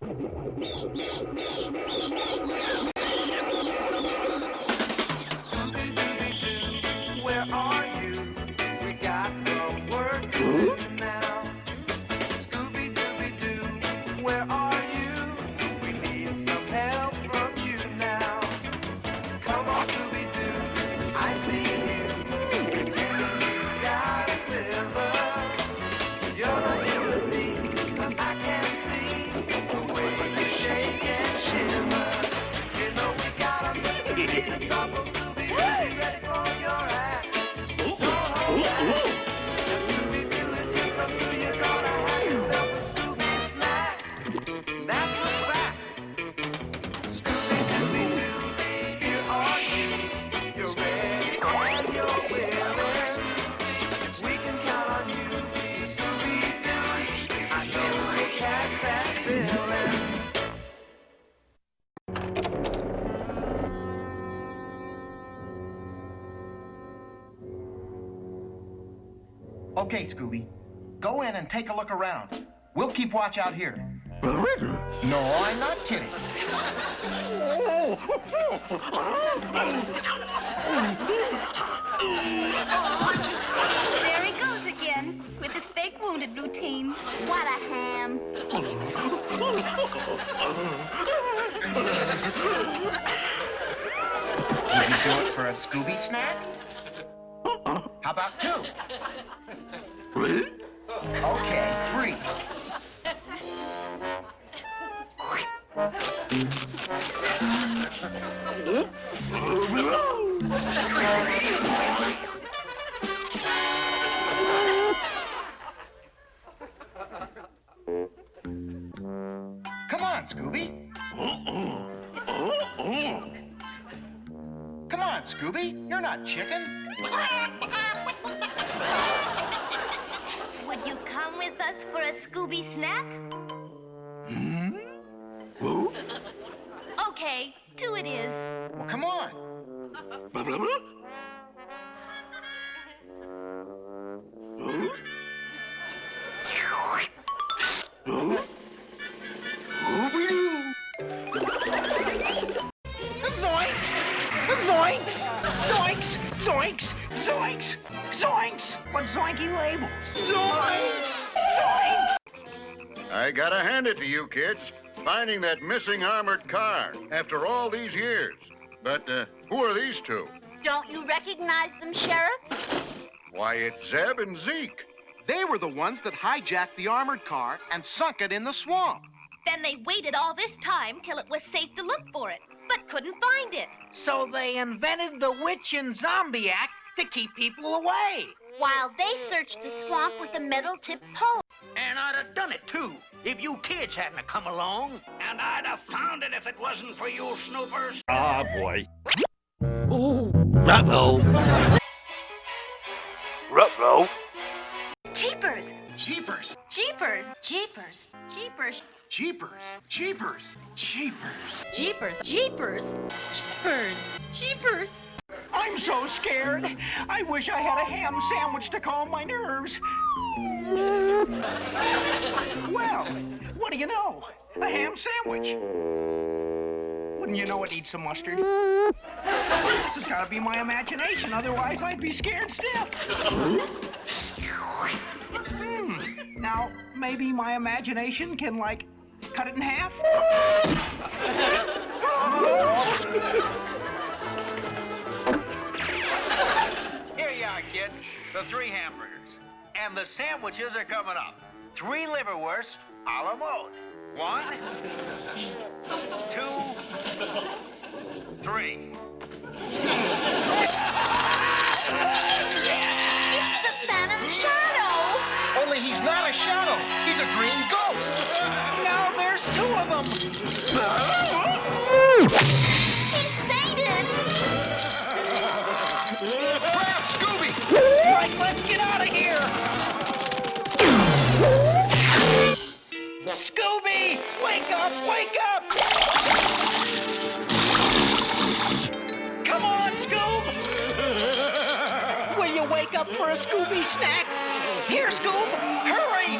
Scooby-Dooby-Doo, where are you? We got some work to do now. Scooby-Dooby-Doo, where are you? We need some help from you now. Come on, Scooby-Doo, I see you. Pretending you got a silver. You're not here with me, 'cause I can see the way you shake and shimmer. You know we got a mystery to solve, so Scooby, be ready for your act. Don't hold back. And Scooby-Doo, if you come through, you're gonna have yourself a Scooby snack. That's a fact. Scooby-Dooby-Doo, here are you. You're ready and you're willing. We can count on you, Scooby-Doo. I know you'll catch that feeling. Okay, Scooby. Go in and take a look around. We'll keep watch out here. No, I'm not kidding. There he goes again, with his fake wounded routine. What a ham. Would you do it for a Scooby snack? How about 2? Okay, 3. Come on, Scooby. Come on, Scooby. You're not chicken. Would you come with us for a Scooby snack? Okay, 2 it is. Well, come on. Zoinks! Zoinks! Zoinks! Zoinks! Zoinks! Zoinks! What zoinky labels? Zoinks! Zoinks! I gotta hand it to you kids, finding that missing armored car after all these years. But who are these two? Don't you recognize them, Sheriff? Why, it's Zeb and Zeke. They were the ones that hijacked the armored car and sunk it in the swamp. Then they waited all this time till it was safe to look for it, but couldn't find it. So they invented the Witch and Zombie Act to keep people away. While they searched the swamp with a metal-tipped pole. And I'd have done it, too, if you kids hadn't have come along. And I'd have found it if it wasn't for you snoopers. Ah, boy. Ooh. Uh-oh. Ruh-roh. Jeepers! Jeepers! Jeepers! Jeepers! Jeepers! Jeepers! Jeepers! Jeepers! Jeepers! Jeepers! Jeepers! Jeepers! I'm so scared. I wish I had a ham sandwich to calm my nerves. Well, what do you know? A ham sandwich. Wouldn't you know it needs some mustard? This has got to be my imagination, otherwise I'd be scared stiff. Now, maybe my imagination can, like, cut it in half? Here you are, kids. The 3 hamburgers. And the sandwiches are coming up. 3 liverwurst a la mode. 1, 2, 3. It's the Phantom Shadow! Only he's not a shadow. He's a green ghost. Now there's 2 of them. He's fainted! Grab Scooby! Right, let's get out of here. Scooby! Wake up! Wake up! Come on, Scoob! Will you wake up for a Scooby snack? Here, Scoob! Hurry!